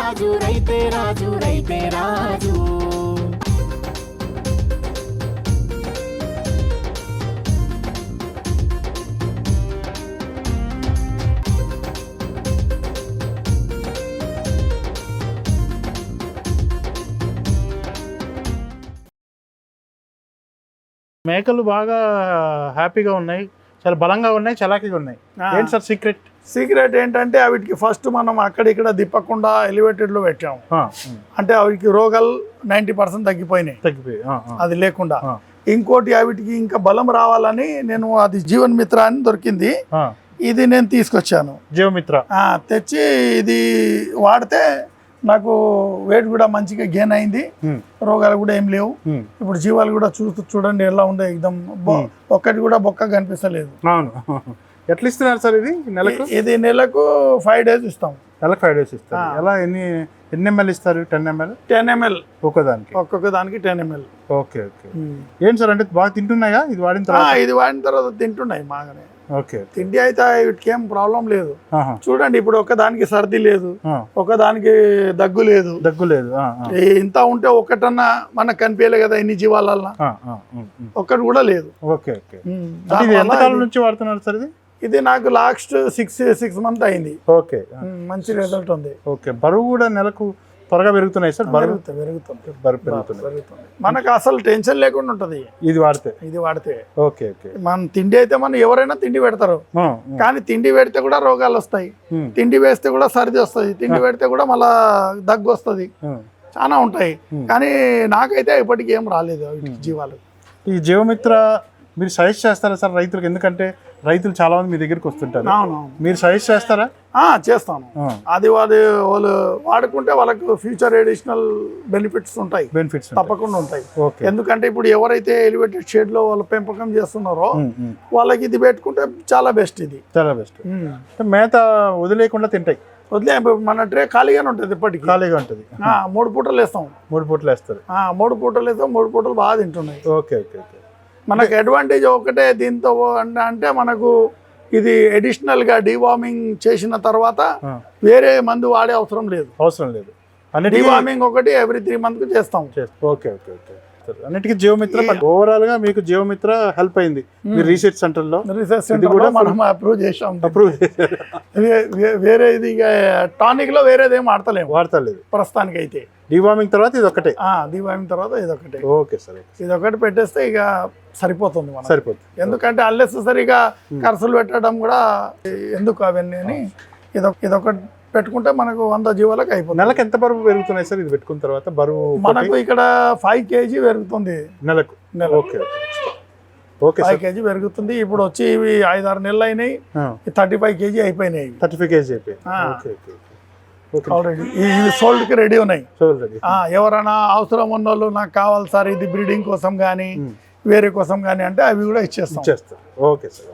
రాజు రైతే రాజు రైతే రాజు. మేకలు బాగా హ్యాపీగా ఉన్నాయి, చాలా బలంగా ఉన్నాయి, చలాకీగా ఉన్నాయి. ఏంటి సార్ సీక్రెట్? సీక్రెట్ ఏంటంటే వీటికి ఫస్ట్ మనం అక్కడిక్కడ దిప్పకుండా ఎలివేటెడ్లో పెట్టాము. అంటే వీటికి రోగాలు 90% తగ్గిపోయినాయి, అది లేకుండా. ఇంకోటి వీటికి ఇంకా బలం రావాలని నేను అది జీవన్ మిత్ర అని దొరికింది, ఇది నేను తీసుకొచ్చాను. జీవమిత్ర తెచ్చి ఇది వాడితే నాకు వెయిట్ కూడా మంచిగా గెయిన్ అయింది, రోగాలు కూడా ఏం లేవు. ఇప్పుడు జీవాలు కూడా చూడండి ఎలా ఉందో, ఎక్దమ్ ఒక్కటి కూడా బొక్క కనిపిస్తలేదు. అవును. ఎట్లా ఇస్తున్నారు సార్ ఇది నెలకు? ఇది నెలకు 5 days ఇస్తాం. నెలకు 5 days ఇస్తారు. ఎలా ఎన్ని ml ఇస్తారు? 10 ml. 10 ml ఒక్కొక్క దానికి 10 ml. Okay okay. ఏంటి సార్ అంటే బాగా తింటున్నాయా ఇది వాడిన తర్వాత? ఇది వాడిన తర్వాత తింటున్నాయి బాగానే. ఓకే. తిండి అయితే వీటికి ఏం ప్రాబ్లం లేదు. చూడండి ఇప్పుడు ఒకదానికి సర్ది లేదు, ఒకదానికి దగ్గు లేదు. ఇంత ఉంటే ఒకటన్నా మనకు కనిపించలే కదా ఇన్ని జీవాలన్నా, ఒక్కటి కూడా లేదు. Okay okay. ఎంత కాలం నుంచి వాడుతున్నారు సార్ ఇది? ఇది నాకు లాస్ట్ 6 months అయింది. ఓకే, మంచి రిజల్ట్ ఉంది. ఓకే. బరువు కూడా నెలకు త్వరగా పెరుగుతున్నాయి సార్? పెరుగుతుంది. మనకు అసలు టెన్షన్ లేకుండా ఉంటది ఇది వాడితే. Okay okay. మన తిండి అయితే మనం ఎవరైనా తిండి పెడతారు, కానీ తిండి పెడితే కూడా రోగాలు వస్తాయి, తిండి వేస్తే కూడా సర్ది వస్తుంది, తిండి పెడితే కూడా మళ్ళా దగ్గు వస్తుంది, చాలా ఉంటాయి. కానీ నాకైతే ఇప్పటికి ఏం రాలేదు జీవాలు. ఈ జీవమిత్ర మీరు సజెస్ట్ చేస్తారా సార్ రైతులకు? ఎందుకంటే రైతులు చాలా మంది మీ దగ్గరికి వస్తుంటారు, మీరు సజెస్ట్ చేస్తారా? చేస్తాను. అది వాళ్ళు వాడుకుంటే వాళ్ళకు ఫ్యూచర్ అడిషనల్ బెనిఫిట్స్ తప్పకుండా ఉంటాయి. ఎందుకంటే ఇప్పుడు ఎవరైతే ఎలివేటెడ్ షేడ్ లో వాళ్ళు పెంపకం చేస్తున్నారో వాళ్ళకి ఇది పెట్టుకుంటే చాలా బెస్ట్. ఇది చాలా బెస్ట్. మేత వదిలేకుండా తింటాయి. మన ట్రే ఖాళీగానే ఉంటుంది, ఇప్పటికి ఖాళీగా ఉంటుంది. 3 పూటలు వేస్తాం. 3 పూటలు వేస్తారు. 3 పూటలు వేస్తాం. 3 పూటలు బాగా తింటున్నాయి. Okay okay okay. మనకు అడ్వాంటేజ్ ఒకటే దీంతో అంటే మనకు ఇది అడిషనల్ గా డివార్మింగ్ చేసిన తర్వాత వేరే మందు వాడే అవసరం లేదు. డివార్మింగ్ ఒకటి ఎవ్రీ 3 months చేస్తాం. Okay okay okay. అన్నిటికీ జీవమిత్ర ఓవరాల్ గా మీకు జీవమిత్ర హెల్ప్ అయింది. రీసెర్చ్ సెంటర్ లో కూడా మనం అప్రూవ్ చేసాం. వేరే ఇది టానిక్ లో వేరేది ఏం వాడతలేదు ప్రస్తుతానికి అయితే. డివార్మింగ్ తర్వాత ఇది ఒకటే. డివార్మింగ్ తర్వాత ఇదొకటే. Okay sir. ఇదొకటి పెట్టేస్తే ఇక సరిపోతుంది. ఎందుకంటే అన్నెసెసరీగా ఖర్చులు పెట్టడం కూడా ఎందుకు అవన్నీ అని ఇదొకటి పెట్టుకుంటే మనకు 100 జీవాలకు అయిపోతుంది. నెలకు ఎంత బరువు పెరుగుతున్నాయి సార్ ఇది పెట్టుకున్న తర్వాత? బరువు మనకు ఇక్కడ 5 kg పెరుగుతుంది నెలకు. Okay okay. 5 kg పెరుగుతుంది. ఇప్పుడు వచ్చి ఇవి 5-6 నెలలు అయినాయి, 35 kg అయిపోయినాయి. 35 kg అయిపోయాయి. ఇవి సోల్డ్ కి రెడీ ఉన్నాయి. ఎవరైనా అవసరం ఉన్న వాళ్ళు నాకు కావాలి సార్ ఇది బ్రీడింగ్ కోసం కానీ వేరే కోసం కానీ అంటే అవి కూడా ఇచ్చేస్తాం. Okay sir.